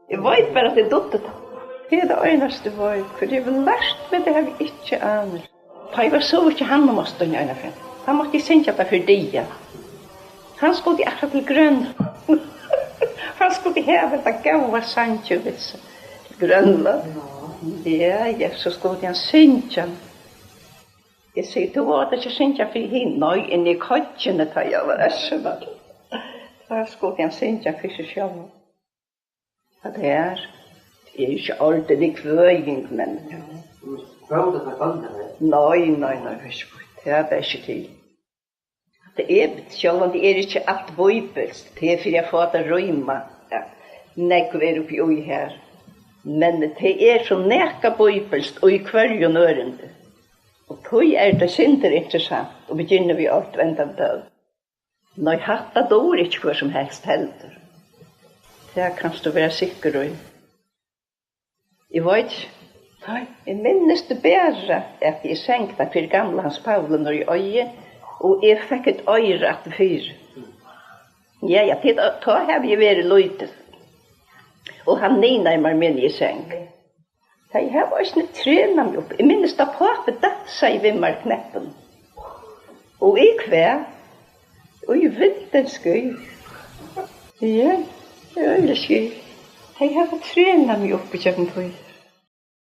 Jeg vet bare at det dottet. Det det eneste jeg vet, for jeg har lært med det jeg ikke aner. For jeg var så ikke han om oss den ene fin. Han måtte synge det for dia. Han skulle akkurat til grønn. Han skulle heve det gode sangtjøvelse til Grønland. Ja, så skulle han synge. Jeg sier, du var det ikke synge for henne. Nei, inn i kottjene da jeg var æssemann. Da skulle han synge for seg selv. Ja, det er ikke ordentlig kvøying, men... Prøv det for andre? Nei, det er det ikke til. Det er selv om det er ikke alt bøybelst, det er for jeg får det røyma. Ja, nekver oppi ui her. Men det er så neka bøybelst og i kvarje nørende. Og tog det synder interessant, og begynner vi alt venda død. Nei, hatta dår ikke hva som helst heldur. Det kan du være sikker i. Jeg vet ikke. Nei, jeg minnes det bedre at jeg senkte for gamle Hans Paule når jeg øye, og jeg fikk et øyre at fyr. Ja, da har vi vært løytet. Og han nina i meg min i seng. Jeg har også trena meg opp. Jeg minnes da pappa dansa i vimmarkneppen. Og i kvær, og i vinterskøy. Ja, det er veldig skøy. Jeg har trena meg opp i kjøkken.